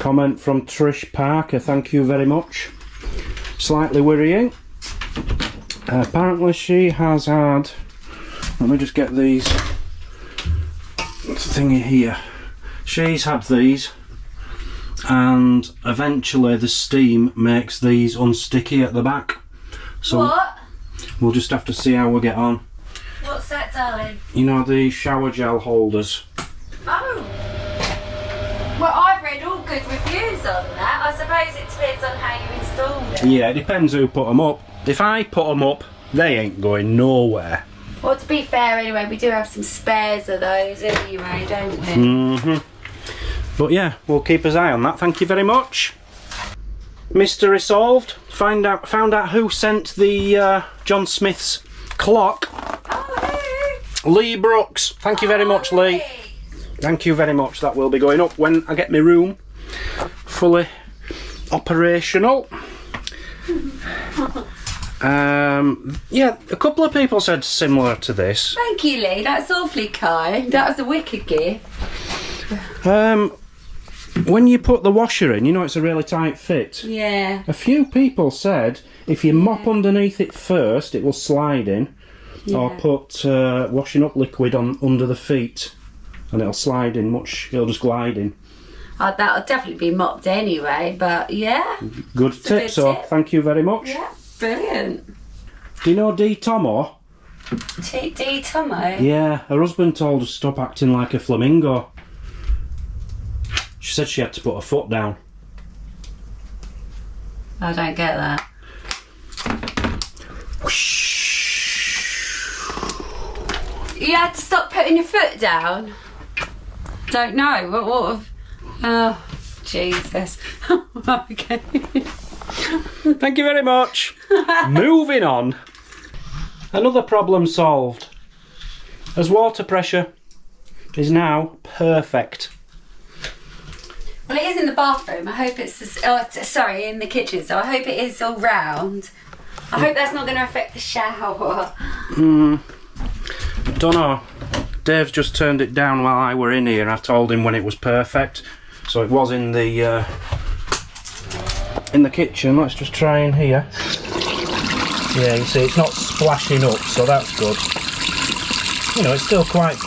Comment from Trish Parker, thank you very much. Slightly worrying. Apparently she has had, let me just get these, what's the thingy here? She's had these, and eventually the steam makes these unsticky at the back. So what? We'll just have to see how we get on. What's that, darling? You know, the shower gel holders. Oh. Well, I've read all good reviews on that. I suppose it depends on how you installed it. Yeah, it depends who put them up. If I put them up, they ain't going nowhere. Well, to be fair anyway, we do have some spares of those anyway, don't we? Mm-hmm. But yeah, we'll keep an eye on that. Thank you very much. Mystery solved. Found out who sent the John Smith's clock. Oh, who? Lee Brooks. Thank you very much, Lee. Thank you very much. That will be going up when I get my room fully operational. Yeah, a couple of people said similar to this. Thank you, Lee. That's awfully kind. That was a wicked gift. When you put the washer in, you know it's a really tight fit. Yeah. A few people said if you mop underneath it first, it will slide in. Yeah. Or put washing up liquid on under the feet, and it'll slide in much. It'll just glide in. That'll definitely be mopped anyway. But yeah. Good tip. So thank you very much. Yeah. Brilliant. Do you know Dee Tomo? Dee Tomo? Yeah, her husband told her to stop acting like a flamingo. She said she had to put her foot down. I don't get that. You had to stop putting your foot down? Don't know. What oh, Jesus. Okay. Thank you very much. Moving on. Another problem solved. As water pressure is now perfect. Well, it is in the bathroom. I hope it's sorry, in the kitchen. So I hope it is all round. I hope that's not going to affect the shower. Don't know. Dave's just turned it down while I were in here. I told him when it was perfect. So it was in the kitchen. Let's just try in here. Yeah, you see it's not splashing up, so that's good. You know, it's still quite...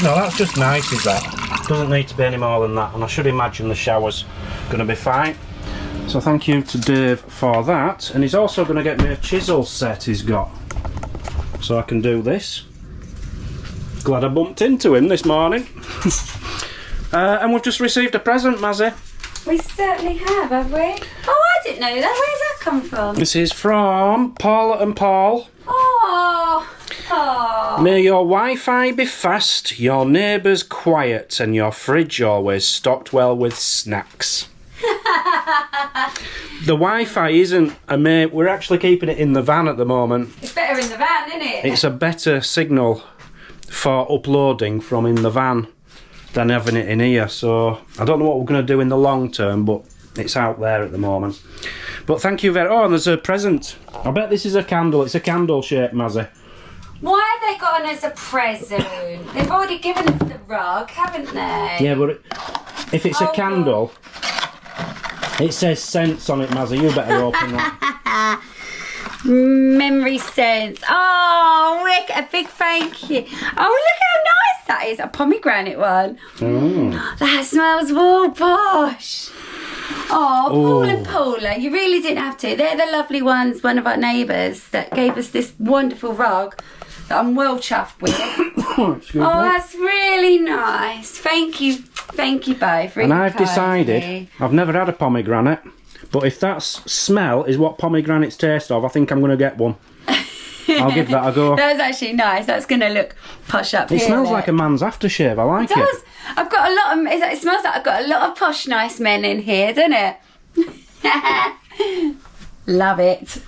No, that's just nice, is that? Doesn't need to be any more than that, and I should imagine the shower's going to be fine. So thank you to Dave for that, and he's also going to get me a chisel set he's got, so I can do this. Glad I bumped into him this morning. And we've just received a present, Mazzy. We certainly have we? Oh, I didn't know that. Where's that come from? This is from Paula and Paul. Oh. Oh. May your Wi-Fi be fast, your neighbours quiet, and your fridge always stocked well with snacks. The Wi-Fi isn't we're actually keeping it in the van at the moment. It's better in the van, isn't it? It's a better signal for uploading from in the van than having it in here, so I don't know what we're going to do in the long term, but it's out there at the moment. But thank you very... Oh, and there's a present. I bet this is a candle. It's a candle shape, Mazzy. Why have they got on as a present? They've already given us the rug, haven't they? Yeah, but if it's a candle, it says scents on it, Mazzy. You better open that. Memory sense. Oh, Rick, a big thank you. Oh, look how nice that is. A pomegranate one. That smells all posh. Oh, Paul and Paula, you really didn't have to. They're the lovely ones, one of our neighbours that gave us this wonderful rug that I'm well chuffed with. That's really nice. Thank you both. Really, and I've decided, I've never had a pomegranate, but if that smell is what pomegranates taste of, I think I'm going to get one. I'll give that a go. That's actually nice. That's going to look posh up here. It smells like a man's aftershave. I like it. It does. I've got a lot of... It smells like I've got a lot of posh, nice men in here, doesn't it? Love it.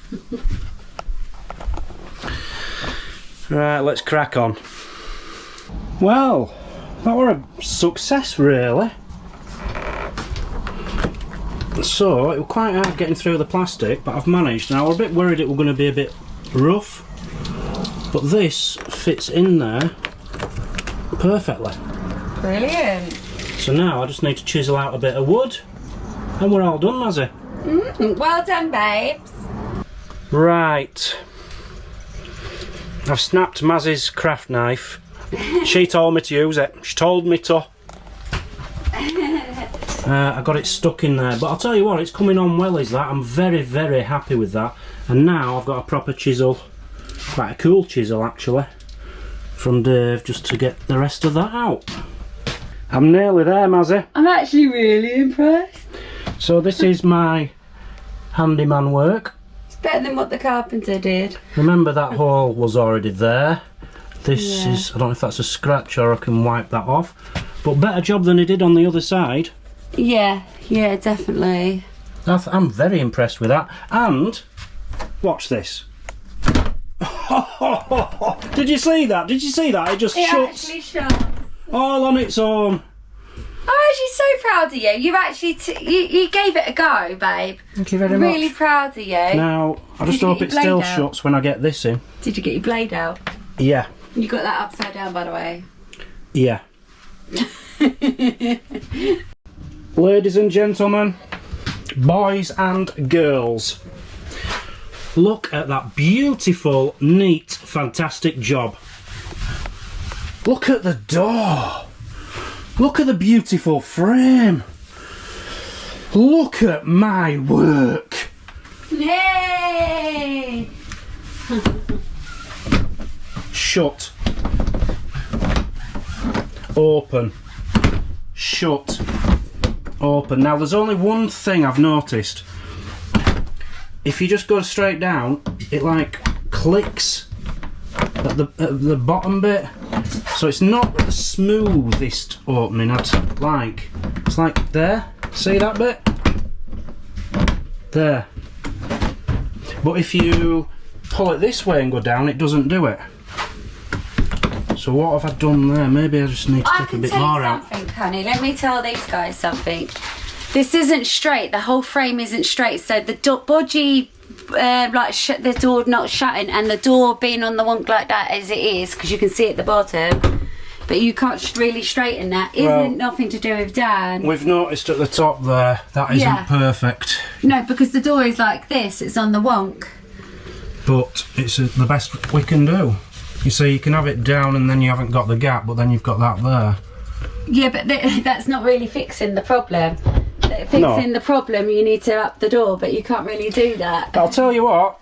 Right, let's crack on. Well, that were a success, really. So, it was quite hard getting through the plastic, but I've managed. Now, I was a bit worried it was going to be a bit rough, but this fits in there perfectly. Brilliant. So now I just need to chisel out a bit of wood And we're all done, Mazzy. Well done, babes. Right. I've snapped Mazzy's craft knife. She told me to use it. She told me to. I got it stuck in there, but I'll tell you what, it's coming on well, is that. I'm very, very happy with that. And now I've got a proper chisel, quite a cool chisel actually, from Dave, just to get the rest of that out. I'm nearly there, Mazzy. I'm actually really impressed. So this is my handyman work. It's better than what the carpenter did. Remember that hole was already there. This is, I don't know if that's a scratch or I can wipe that off. But better job than he did on the other side. Yeah, definitely. I'm very impressed with that. And, watch this. Did you see that? Did you see that? It just shuts actually shut. all on its own. I'm actually so proud of you. You've actually, you gave it a go, babe. Thank you very much. Really proud of you. Now, I just Did you hope get it your still blade out? shuts when I get this in. Did you get your blade out? Yeah. You got that upside down, by the way. Yeah. Ladies and gentlemen, boys and girls, look at that beautiful, neat, fantastic job. Look at the door. Look at the beautiful frame. Look at my work. Yay! Shut. Open. Shut. Open. Now there's only one thing I've noticed. If you just go straight down, it like clicks at the bottom bit. So it's not the smoothest opening I'd like. It's like there. See that bit? There. But if you pull it this way and go down, it doesn't do it. So what have I done there? Maybe I just need to take a bit more out. Something, honey. Let me tell these guys something. This isn't straight. The whole frame isn't straight. So the bodgy, the door not shutting, and the door being on the wonk like that as it is, because you can see at the bottom. But you can't really straighten that. Isn't nothing to do with Dan. We've noticed at the top there that isn't perfect. No, because the door is like this. It's on the wonk. But it's the best we can do. You see, you can have it down and then you haven't got the gap, but then you've got that there. Yeah, but that's not really fixing the problem. Fixing the problem, you need to up the door, but you can't really do that. I'll tell you what,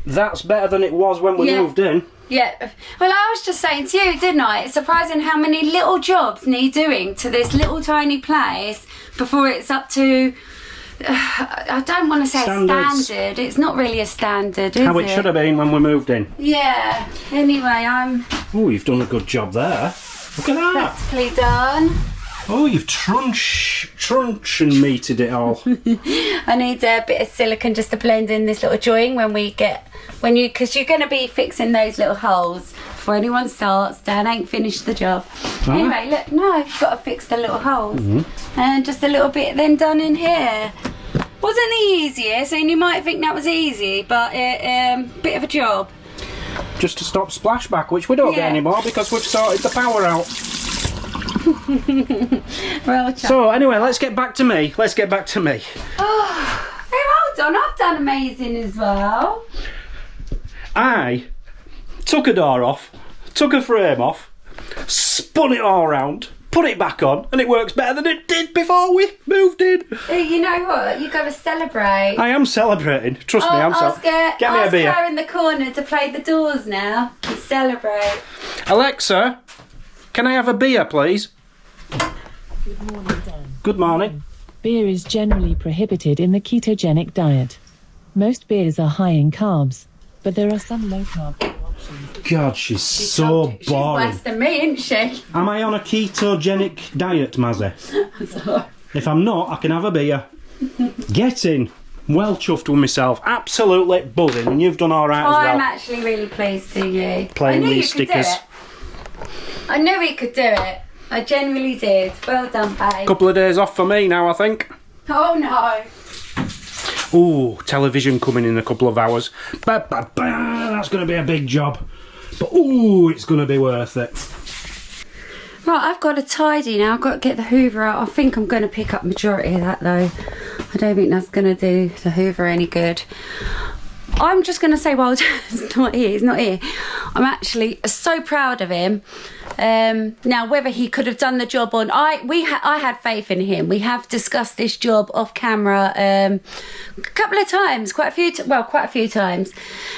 that's better than it was when we moved in. Yeah, well, I was just saying to you, didn't I? It's surprising how many little jobs need doing to this little tiny place before it's up to, I don't want to say standard. It's not really a standard, is it? How it should have been when we moved in. Yeah, anyway, Oh, you've done a good job there. Look at that. practically done. Oh, you've trunch and meated it all. I need a bit of silicone just to blend in this little join because you're going to be fixing those little holes before anyone starts. Dan ain't finished the job. Anyway, look, no, I've got to fix the little holes. And just a little bit then done in here. Wasn't the easiest, and you might think that was easy, but bit of a job. Just to stop splashback, which we don't get anymore because we've sorted the power out. So anyway, let's get back to me. Oh, hey, well done. I've done amazing as well. I took a door off, took a frame off, spun it all around, put it back on, and it works better than it did before we moved in. You know what? You've got to celebrate. I am celebrating. Trust me, I'm celebrating. Get me a beer. Ask her in the corner to play the doors now and celebrate. Alexa, can I have a beer, please? Good morning, Dan. Good morning. Beer is generally prohibited in the ketogenic diet. Most beers are high in carbs, but there are some low-carb options. God, she's so boring. She's worse than me, isn't she? Am I on a ketogenic diet, Mazzy? If I'm not, I can have a beer. Get in. Well chuffed with myself. Absolutely buzzing. And you've done all right as well. I'm actually really pleased to you. Playing these stickers. I knew he could do it. I genuinely did. Well done, babe. Couple of days off for me now, I think. Oh no. Ooh, television coming in a couple of hours. That's going to be a big job. But ooh, it's going to be worth it. Right, I've got to tidy now. I've got to get the hoover out. I think I'm going to pick up majority of that though. I don't think that's going to do the Hoover any good. I'm just going to say, well, he's not here. I'm actually so proud of him. Now, whether he could have done the job or not, I had faith in him. We have discussed this job off camera a couple of times, quite a few times.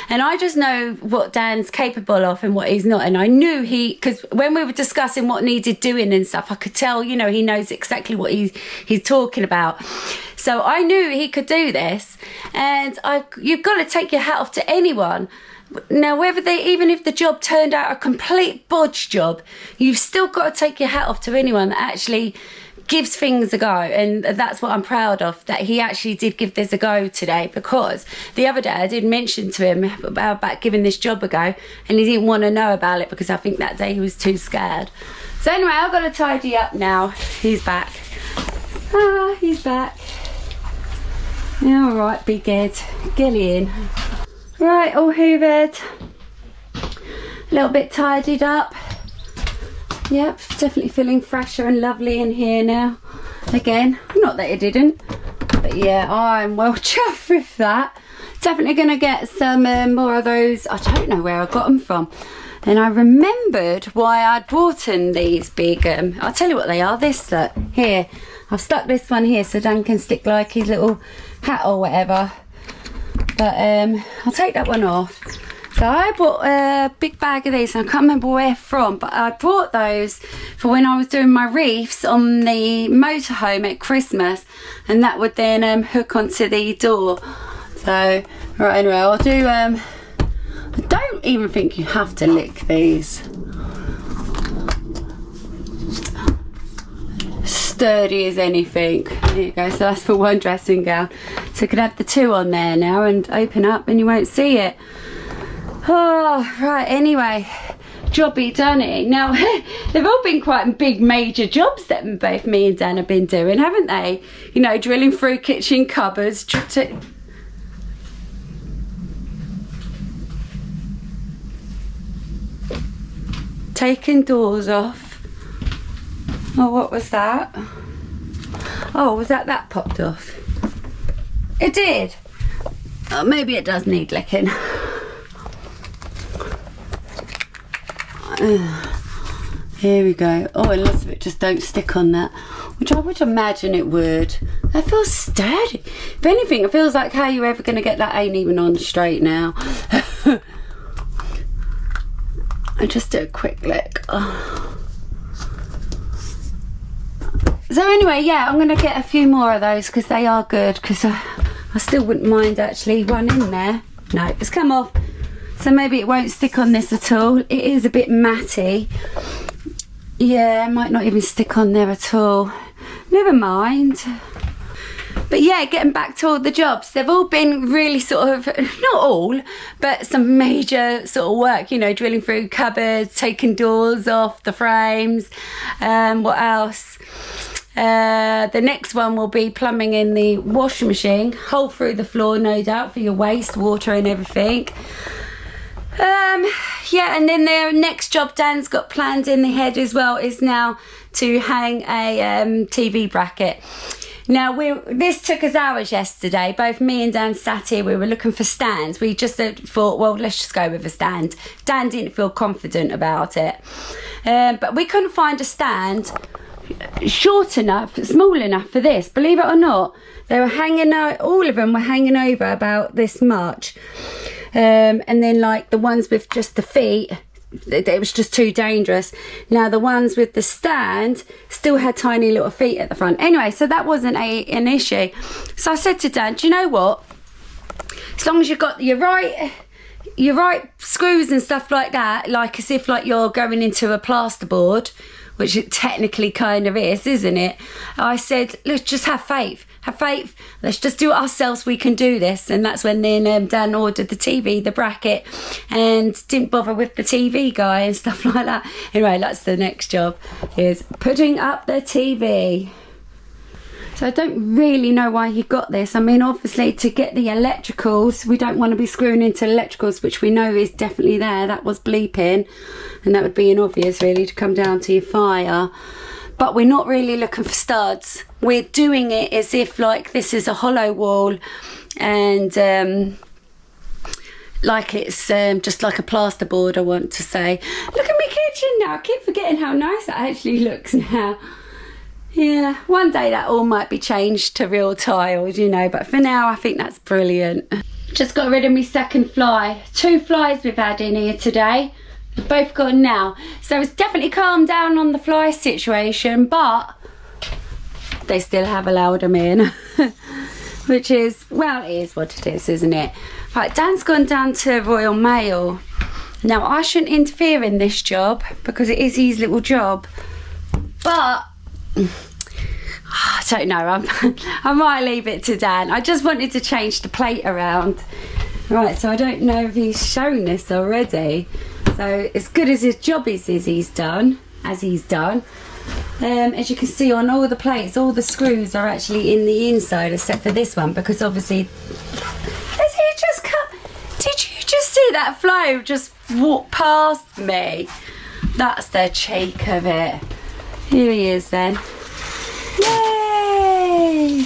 And I just know what Dan's capable of and what he's not. And I knew because when we were discussing what needed doing and stuff, I could tell, you know, he knows exactly what he's talking about. So I knew he could do this. And you've got to take your hat off to anyone. Now, even if the job turned out a complete bodge job, you've still got to take your hat off to anyone that actually gives things a go. And that's what I'm proud of, that he actually did give this a go today, because the other day I did mention to him about giving this job a go, and he didn't want to know about it because I think that day he was too scared. So anyway, I've got to tidy up now. He's back. He's back. Yeah, all right, big head. Get in. Right, all hoovered. A little bit tidied up. Yep, definitely feeling fresher and lovely in here now. Again, not that it didn't, but yeah, I'm well chuffed with that. Definitely going to get some more of those. I don't know where I got them from. And I remembered why I'd bought in these big, I'll tell you what they are. This, look, here. I've stuck this one here so Dan can stick like his little hat or whatever. But I'll take that one off. So I bought a big bag of these, and I can't remember where from, but I bought those for when I was doing my reefs on the motorhome at Christmas, and that would then hook onto the door. So, right, anyway, I'll do, I don't even think you have to lick these. Sturdy as anything. There you go, so that's for one dressing gown. So I could have the two on there now and open up and you won't see it. Oh, right, anyway, jobby done. Now, they've all been quite big major jobs that both me and Dan have been doing, haven't they? You know, drilling through kitchen cupboards, taking doors off. Oh, what was that? Oh, was that popped off? It did. Oh, maybe it does need licking. Here we go. Oh, and lots of it just don't stick on that, which I would imagine it would. That feels sturdy. If anything, it feels like how you're ever going to get that ain't even on straight now. I just do a quick lick. Oh. So anyway, yeah, I'm going to get a few more of those because they are good, because I still wouldn't mind actually one in there. No, it's come off. So maybe it won't stick on this at all. It is a bit matty. Yeah, it might not even stick on there at all. Never mind. But yeah, getting back to all the jobs, they've all been really sort of, not all, but some major sort of work, you know, drilling through cupboards, taking doors off the frames. What else? The next one will be plumbing in the washing machine, hole through the floor, no doubt, for your wastewater and everything. Yeah, and then the next job Dan's got planned in the head as well is now to hang a TV bracket. Now, this took us hours yesterday. Both me and Dan sat here. We were looking for stands. We just thought, well, let's just go with a stand. Dan didn't feel confident about it. But we couldn't find a stand short enough, small enough for this. Believe it or not, they were hanging out, all of them were hanging over about this much. And then like the ones with just the feet, it was just too dangerous. Now the ones with the stand still had tiny little feet at the front. Anyway, so that wasn't an issue. So I said to Dan, do you know what? As long as you've got your right screws and stuff like that, like as if like you're going into a plasterboard, which it technically kind of is, isn't it? I said, let's just have faith. Have faith. Let's just do it ourselves. We can do this. And that's when then Dan ordered the TV, the bracket, and didn't bother with the TV guy and stuff like that. Anyway, that's the next job, is putting up the TV. So I don't really know why he got this. I mean, obviously to get the electricals, we don't want to be screwing into electricals, which we know is definitely there. That was bleeping, and that would be an obvious really to come down to your fire. but we're not really looking for studs. We're doing it as if like this is a hollow wall, and like it's just like a plasterboard, I want to say. Look at my kitchen now. I keep forgetting how nice it actually looks now. Yeah, one day that all might be changed to real tiles, you know, but for now I think that's brilliant. Just got rid of my second fly. 2 flies we've had in here today. They've both gone now. So it's definitely calmed down on the fly situation, but they still have allowed them in. Which is, well, it is what it is, isn't it? Right, Dan's gone down to Royal Mail. Now, I shouldn't interfere in this job because it is his little job. But I don't know, I might leave it to Dan. I just wanted to change the plate around. Right, so I don't know if he's shown this already. So as good as his job is he's done. As you can see on all the plates, all the screws are actually in the inside except for this one, because obviously, has he just cut? Did you just see that flow just walk past me? That's the cheek of it. Here he is then. Yay!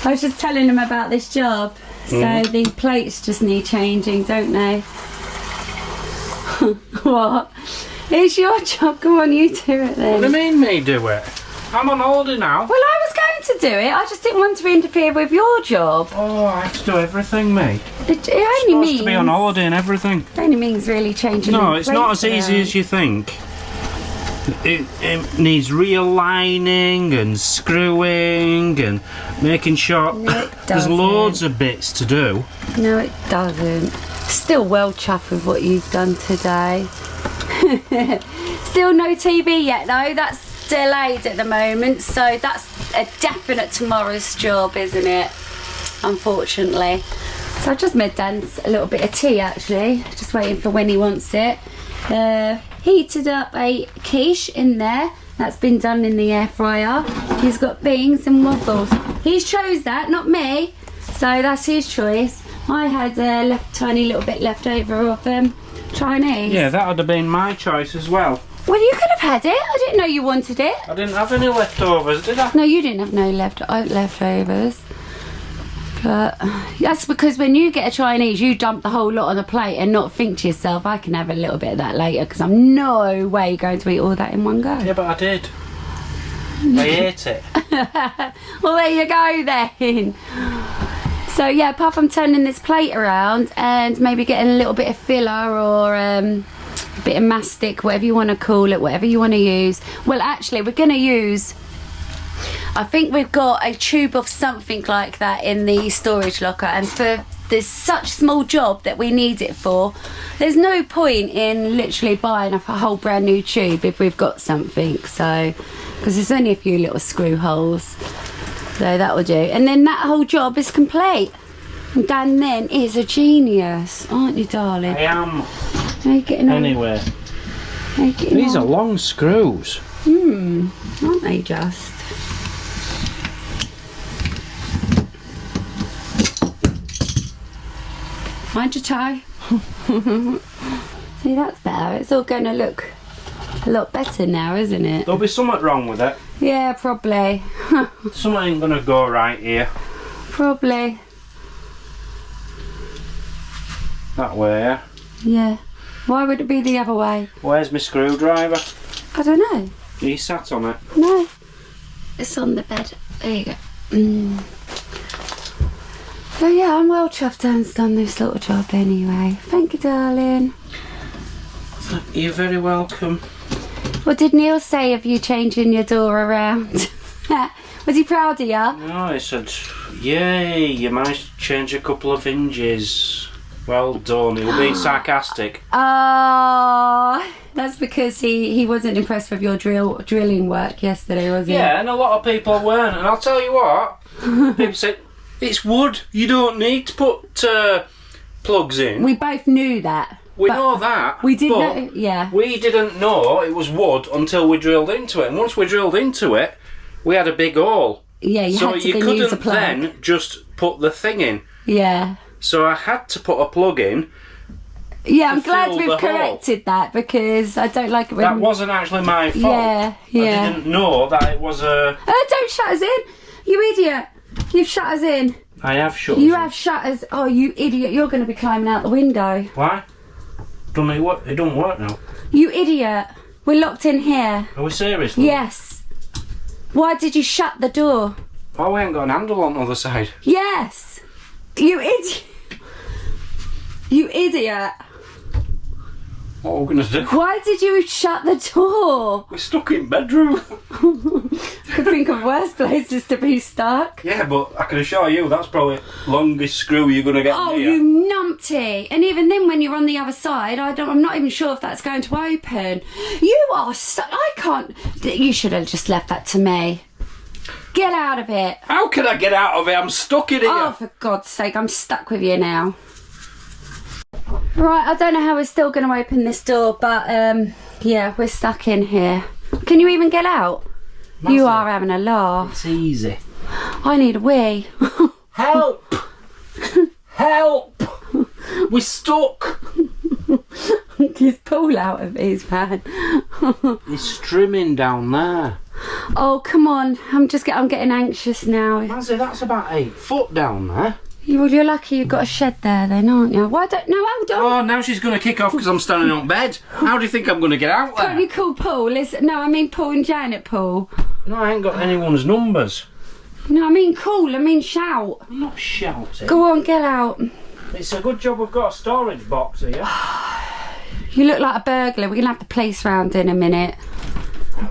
I was just telling him about this job. So the plates just need changing, don't they? What? It's your job. Go on, you do it then. What do you mean me do it? I'm on holiday now. Well, I was going to do it. I just didn't want to interfere with your job. Oh, I have to do everything, me. It only means... to be on holiday and everything. It only means really changing. No, it's not as easy as you think. It needs realigning and screwing and making sure. No, it there's doesn't. loads of bits to do. No, it doesn't. Still well chuffed with what you've done today. Still no TV yet though. That's delayed at the moment, so that's a definite tomorrow's job, isn't it? Unfortunately. So I just made Dan a little bit of tea actually, just waiting for when he wants it. Heated up a quiche in there. That's been done in the air fryer. He's got beans and waffles. He's chose that, not me. So that's his choice. I had a tiny little bit left over of Chinese. Yeah, that would have been my choice as well. Well, you could have had it. I didn't know you wanted it. I didn't have any leftovers, did I? No, you didn't have no leftovers. But that's because when you get a Chinese, you dump the whole lot on the plate and not think to yourself, I can have a little bit of that later, because I'm no way going to eat all that in one go. Yeah, but I did. I ate it. Well, there you go then. So yeah, apart from turning this plate around and maybe getting a little bit of filler or a bit of mastic, whatever you want to call it, whatever you want to use. Well, actually, we're going to use... I think we've got a tube of something like that in the storage locker, and for this such small job that we need it for, there's no point in literally buying a whole brand new tube if we've got something. So, because there's only a few little screw holes, so that will do, and then that whole job is complete. And Dan then is a genius, aren't you, darling? I am. How are you getting on? Anyway, How are you getting these on? are long screws. Aren't they just? Mind your toe. See, that's better. It's all going to look a lot better now, isn't it? There'll be something wrong with it. Yeah, probably. Something ain't gonna go right here. Probably. That way, yeah. Yeah. Why would it be the other way? Where's my screwdriver? I don't know. He sat on it. No. It's on the bed. There you go. So yeah, I'm well chuffed Dan's done this little job anyway. Thank you, darling. You're very welcome. What did Neil say of you changing your door around? Was he proud of you? No, he said, yay, you managed to change a couple of hinges. Well done. He was being sarcastic. Oh, that's because he wasn't impressed with your drilling work yesterday, was he? Yeah, and a lot of people weren't. And I'll tell you what, people said, it's wood. You don't need to put plugs in. We both knew that. We know that. We did know, yeah. We didn't know it was wood until we drilled into it. And once we drilled into it, we had a big hole. Yeah, you had to So you then use a couldn't plug. then just put the thing in. Yeah. So I had to put a plug in Yeah, I'm glad fill we've the hole. corrected that because I don't like it when... That wasn't actually my fault. Yeah, yeah. I didn't know that it was a... Don't shut us in! You idiot! You've shut us in. I have shut You us have shut us... Oh, you idiot. You're going to be climbing out the window. in. Why? Don't it work? It don't work now. You idiot. We're locked in here. Are we seriously? Yes. Why did you shut the door? Oh, we ain't got an handle on the other side. Yes. You idiot. You idiot. What are we going to do? Why did you shut the door? We're stuck in bedroom. Could think of worse places to be stuck. Yeah, but I can assure you that's probably the longest screw you're going to get Oh, in here. you numpty. And even then when you're on the other side, I'm not even sure if that's going to open. You are so... I can't... You should have just left that to me. Get out of it. How can I get out of it? I'm stuck in here. Oh, for God's sake, I'm stuck with you now. Right, I don't know how we're still going to open this door, but yeah, we're stuck in here. Can you even get out? Mazzy, You are having a laugh. It's easy. I need a wee. Help! Help! We're stuck. He's pulled out of his van. It's trimming down there. Oh, come on. I'm getting anxious now. Mazzy, that's about 8 foot down there. Well, you're lucky you've got a shed there then, aren't you? Why don't... No, hold on. Oh, now she's going to kick off because I'm standing on bed. How do you think I'm going to get out Can't there? you call Paul? No, I mean Paul and Janet, Paul. No, I ain't got anyone's numbers. No, I mean call. I mean shout. I'm not shouting. Go on, get out. It's a good job we've got a storage box here. You look like a burglar. We're going to have the police round in a minute.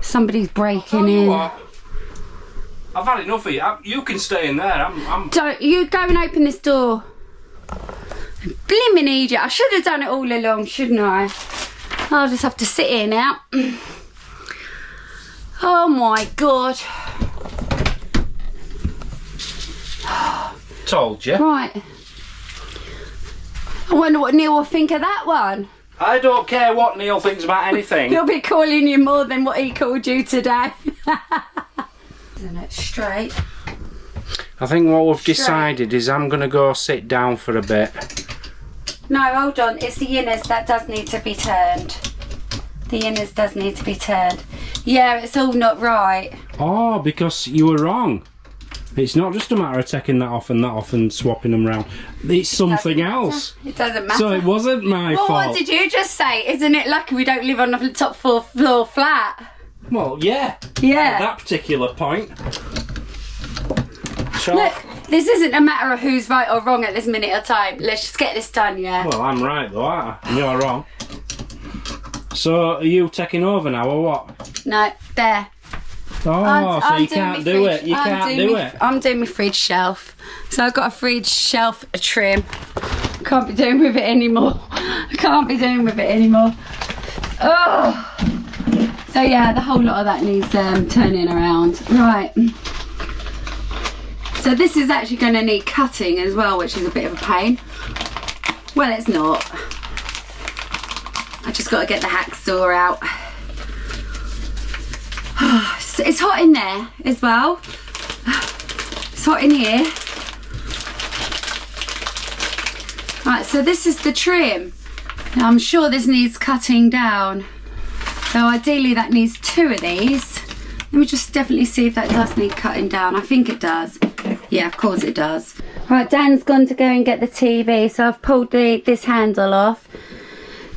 Somebody's breaking in. What? I've had enough of you. You can stay in there. Don't you go and open this door. Blimmin' idiot. I should have done it all along, shouldn't I? I'll just have to sit here now. Oh my God. Told you. Right. I wonder what Neil will think of that one. I don't care what Neil thinks about anything. He'll be calling you more than what he called you today. Isn't it straight? I think what we've decided is I'm going to go sit down for a bit. No, hold on. It's the inners that does need to be turned. The inners does need to be turned. Yeah, it's all not right. Oh, because you were wrong. It's not just a matter of taking that off and swapping them round. It's something else. It doesn't matter. So it wasn't my Well, fault. what did you just say? Isn't it lucky we don't live on the top floor flat? Well, yeah. Yeah. At that particular point. So, Look, this isn't a matter of who's right or wrong at this minute of time. Let's just get this done, yeah? well, I'm right though, aren't I? And you're wrong. So, are you taking over now or what? No, there. Oh, so you doing can't my do fridge. it. You can't do it. I'm doing my fridge shelf. So I've got a fridge shelf trim. Can't be doing with it anymore. I can't be doing with it anymore. Oh. So yeah, the whole lot of that needs turning around. Right. So this is actually going to need cutting as well, which is a bit of a pain. Well, it's not. I just got to get the hacksaw out. It's hot in there as well. It's hot in here. Right, so this is the trim. Now I'm sure this needs cutting down. So ideally that needs 2 of these. Let me just definitely see if that does need cutting down. I think it does. Yeah, of course it does. Right, Dan's gone to go and get the TV, so I've pulled this handle off.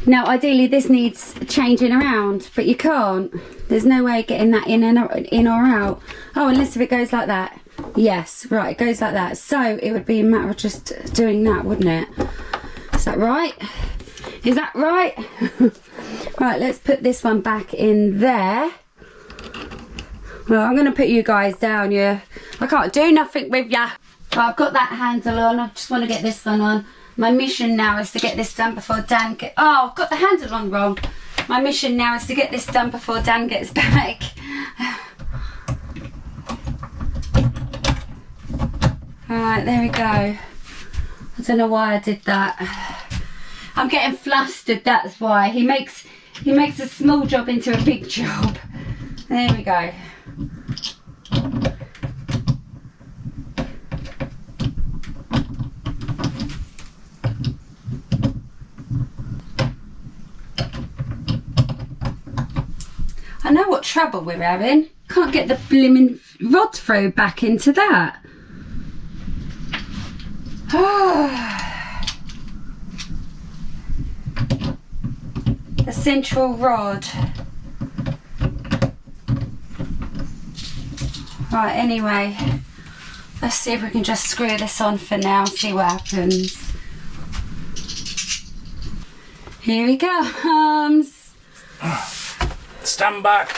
Now ideally this needs changing around, but you can't. There's no way of getting that in or out. Oh, unless if it goes like that. Yes, right, it goes like that. So it would be a matter of just doing that, wouldn't it? Is that right? Is that right? Right, let's put this one back in there. Well, I'm going to put you guys down. I can't do nothing with ya. Right, I've got that handle on. I just want to get this one on. My mission now is to get this done before Dan gets... Oh, I've got the handle on wrong. My mission now is to get this done before Dan gets back. Alright, there we go. I don't know why I did that. I'm getting flustered, that's why. He makes a small job into a big job. There we go. trouble we're having. Can't get the blimmin' rod through back into that. The central rod. Right, anyway, let's see if we can just screw this on for now, see what happens. Here he comes. Stand back.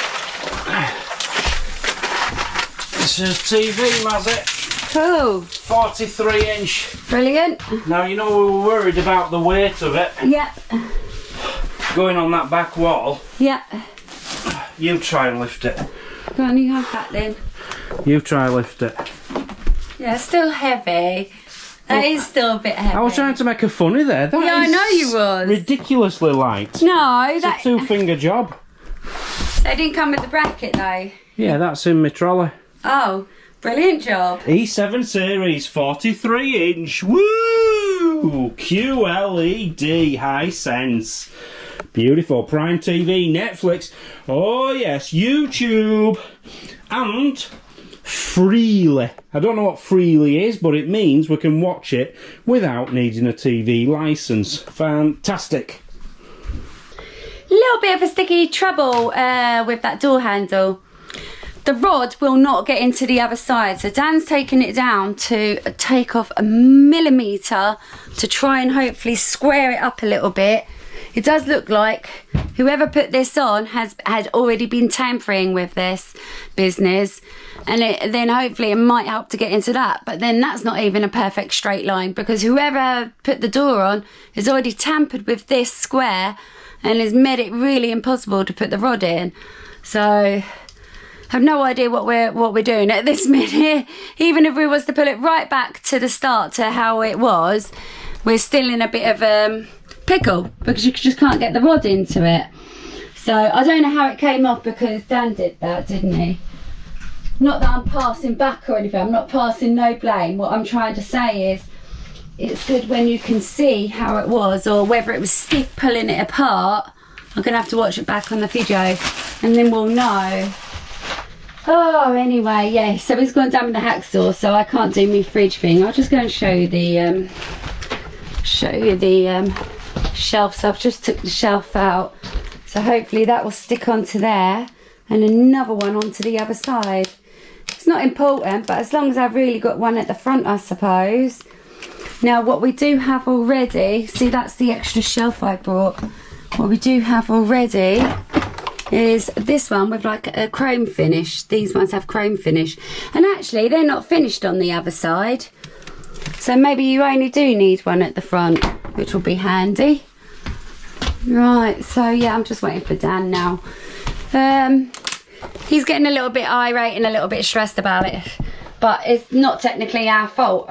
This is TV, Mazzy. Cool. 43 inch. Brilliant. Now, you know we were worried about the weight of it. Yep. Going on that back wall. Yep. You try and lift it. Go on, you have that then. You try and lift it. Yeah, it's still heavy. That is still a bit heavy. I was trying to make a funny there. That Yeah, I is know you was. ridiculously light. No, It's that a two-finger job. they didn't come with the bracket though. Yeah, that's in my trolley. Oh, brilliant job. E7 series, 43 inch. Woo! QLED, high sense. Beautiful. Prime TV, Netflix. Oh yes, YouTube. And freely. I don't know what freely is, but it means we can watch it without needing a TV licence. Fantastic. Little bit of a sticky trouble with that door handle. The rod will not get into the other side, so Dan's taken it down to take off a millimetre to try and hopefully square it up a little bit. It does look like whoever put this on had already been tampering with this business, and then hopefully it might help to get into that. But then that's not even a perfect straight line, because whoever put the door on has already tampered with this square and has made it really impossible to put the rod in. So I have no idea what we're doing at this minute. Even if we was to pull it right back to the start to how it was, we're still in a bit of pickle, because you just can't get the rod into it. So I don't know how it came off, because Dan did that, didn't he? Not that I'm passing back or anything, I'm not passing no blame. What I'm trying to say is it's good when you can see how it was, or whether it was stiff pulling it apart. I'm gonna have to watch it back on the video and then we'll know. Oh, anyway, yeah, so he's gone down with the hacksaw, so I can't do my fridge thing. I'll just go and show you the shelf. So I've just took the shelf out, so hopefully that will stick onto there, and another one onto the other side. It's not important, but as long as I've really got one at the front, I suppose. Now what we do have already, see, that's the extra shelf I brought. What we do have already is this one with like a chrome finish. These ones have chrome finish, and actually they're not finished on the other side, so maybe you only do need one at the front, which will be handy. Right, so yeah, I'm just waiting for Dan now. He's getting a little bit irate and a little bit stressed about it, but it's not technically our fault.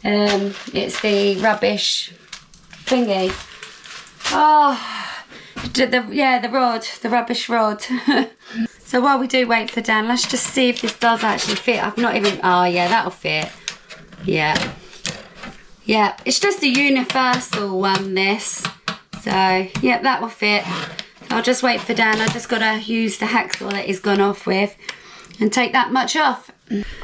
It's the rubbish thingy. Oh, the rubbish rod. So while we do wait for Dan, let's just see if this does actually fit. I've not even, oh yeah, that'll fit. Yeah, it's just a universal one, this. So yeah, that will fit. I'll just wait for Dan. I just gotta use the hacksaw that he's gone off with and take that much off.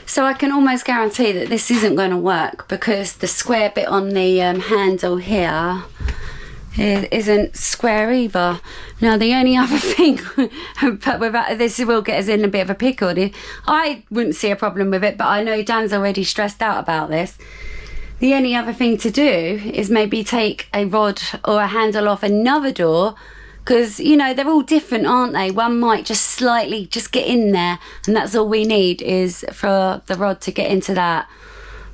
So I can almost guarantee that this isn't going to work, because the square bit on the handle here isn't square either. Now the only other thing, but without this will get us in a bit of a pickle. I wouldn't see a problem with it, but I know Dan's already stressed out about this. The only other thing to do is maybe take a rod or a handle off another door, because you know they're all different, aren't they? One might just slightly just get in there, and that's all we need is for the rod to get into that.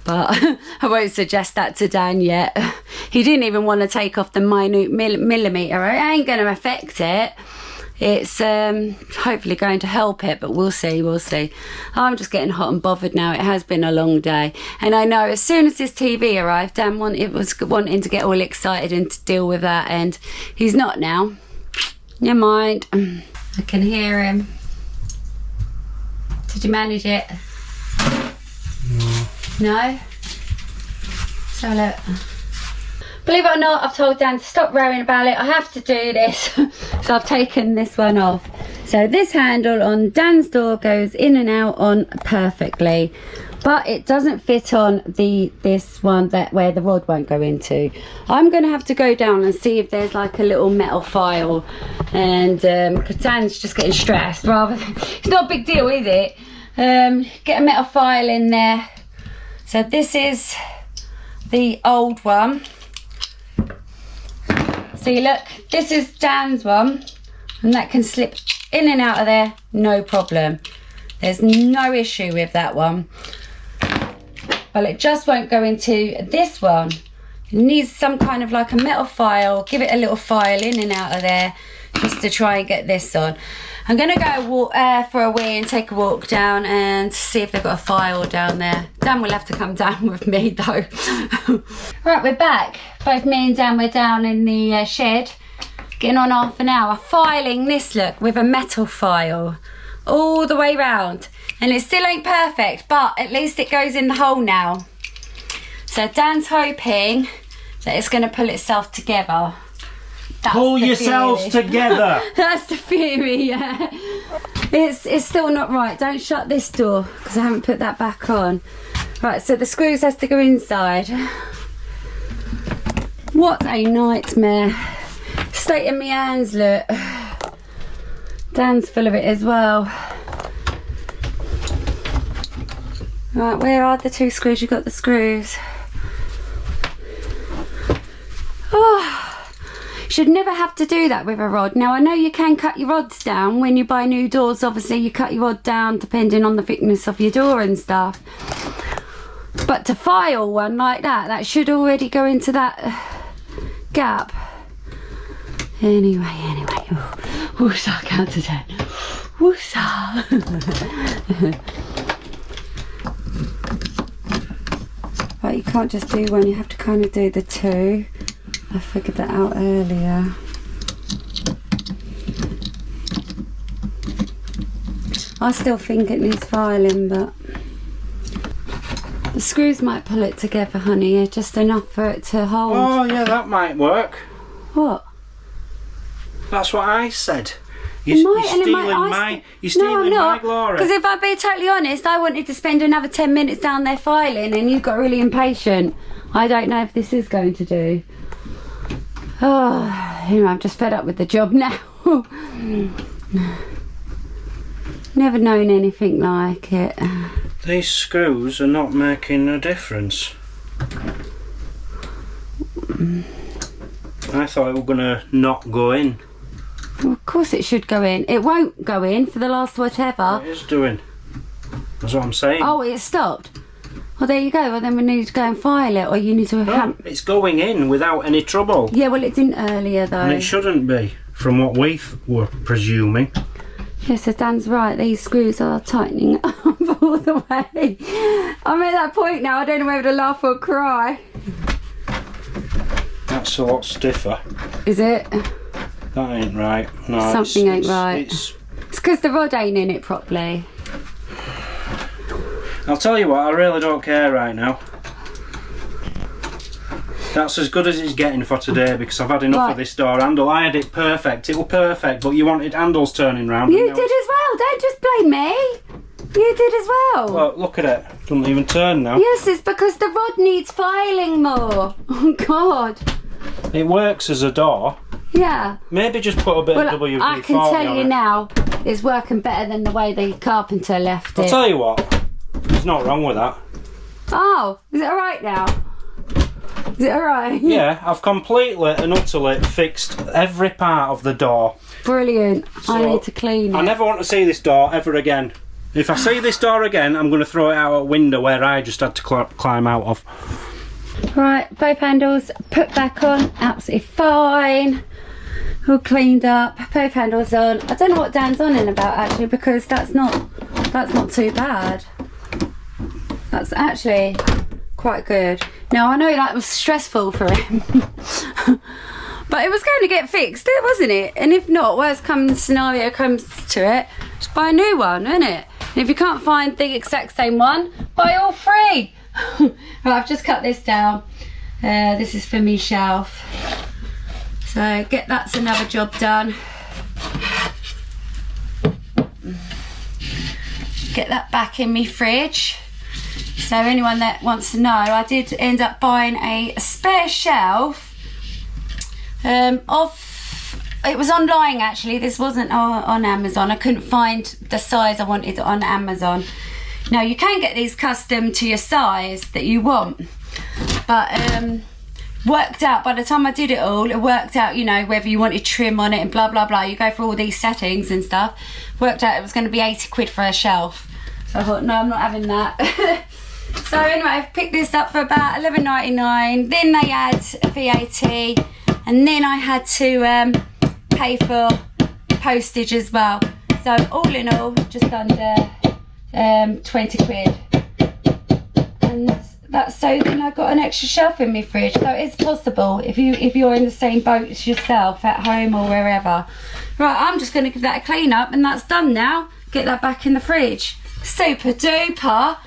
But I won't suggest that to Dan yet. He didn't even want to take off the minute millimetre. It ain't going to affect it. It's hopefully going to help it, but we'll see. I'm just getting hot and bothered now. It has been a long day, and I know as soon as this TV arrived, Dan was wanting to get all excited and to deal with that, and he's not now. Never mind. I can hear him. Did you manage it? No? So look. Believe it or not, I've told Dan to stop rowing about it. I have to do this. So I've taken this one off. So this handle on Dan's door goes in and out on perfectly, but it doesn't fit on this one where the rod won't go into. I'm going to have to go down and see if there's like a little metal file, and because Dan's just getting stressed rather than, it's not a big deal, is it? Get a metal file in there. So this is the old one. See, look, this is Dan's one, and that can slip in and out of there, no problem. There's no issue with that one. Well, it just won't go into this one. It needs some kind of like a metal file. Give it a little file in and out of there just to try and get this on. I'm going to go for a wee and take a walk down and see if they've got a file down there. Dan will have to come down with me though. Right, we're back. Both me and Dan were down in the shed, getting on half an hour, filing this, look, with a metal file all the way round. And it still ain't perfect, but at least it goes in the hole now. So Dan's hoping that it's going to pull itself together. Pull yourselves together. That's the theory, yeah. It's still not right. Don't shut this door because I haven't put that back on. Right, so the screws has to go inside. What a nightmare. State in my hands, look. Dan's full of it as well. Right, where are the two screws? You've got the screws. Oh. Should never have to do that with a rod. Now I know you can cut your rods down when you buy new doors. Obviously you cut your rod down depending on the thickness of your door and stuff, but to file one like that should already go into that gap. Anyway, woosah, count to 10. Woosah. Right, you can't just do one, you have to kind of do the two. I figured that out earlier. I still think it needs filing, but the screws might pull it together, honey, just enough for it to hold. Oh yeah, that might work. What? That's what I said. You're stealing my glory. Because if I be totally honest, I wanted to spend another 10 minutes down there filing, and you got really impatient. I don't know if this is going to do. Oh, you know, I'm just fed up with the job now. Never known anything like it. These screws are not making a difference. I thought it were gonna not go in. Well, of course it should go in. It won't go in for the last whatever. It is doing. That's what I'm saying. Oh, it stopped. Well, there you go. Well, then we need to go and file it, or you need to... No, it's going in without any trouble. Yeah, well, it didn't earlier, though. And it shouldn't be, from what we were presuming. Yes, so Dan's right. These screws are tightening up all the way. I'm at that point now. I don't know whether to laugh or cry. That's a lot stiffer. Is it? That ain't right. No, something ain't right. It's because the rod ain't in it properly. I'll tell you what, I really don't care right now. That's as good as it's getting for today, because I've had enough of this door handle. I had it perfect, it was perfect, but you wanted handles turning round. You did as well, don't just blame me. You did as well. Look at it, it doesn't even turn now. Yes, it's because the rod needs filing more. Oh God. It works as a door. Yeah. Maybe just put a bit of WD-40 I can tell you now, it's working better than the way the carpenter left it. I'll tell you what. There's not wrong with that. Oh, is it alright now? Is it alright? Yeah, I've completely and utterly fixed every part of the door. Brilliant. So I need to clean it. I never want to see this door ever again. If I see this door again, I'm going to throw it out a window where I just had to climb out of. Right, both handles put back on, absolutely fine. All cleaned up, both handles on. I don't know what Dan's on in about actually, because that's not too bad. That's actually quite good. Now I know that was stressful for him, but it was going to get fixed, wasn't it? And if not, worst scenario comes to it, just buy a new one, isn't it? And if you can't find the exact same one, buy all three. Right, I've just cut this down. This is for me shelf. So that's another job done. get that back in my fridge. So anyone that wants to know, I did end up buying a spare shelf it was online actually, this wasn't on Amazon. I couldn't find the size I wanted on Amazon. Now you can get these custom to your size that you want, but worked out, by the time I did it all, it worked out, you know, whether you wanted trim on it and blah blah blah, you go through all these settings and stuff, worked out it was going to be 80 quid for a shelf. So I thought, no, I'm not having that. So anyway, I picked this up for about £11.99, then they add VAT, and then I had to pay for postage as well. So all in all, just under 20 quid. And that's so then I got an extra shelf in my fridge. So it's possible if you're in the same boat as yourself at home or wherever. Right, I'm just going to give that a clean up, and that's done now. Get that back in the fridge. Super duper.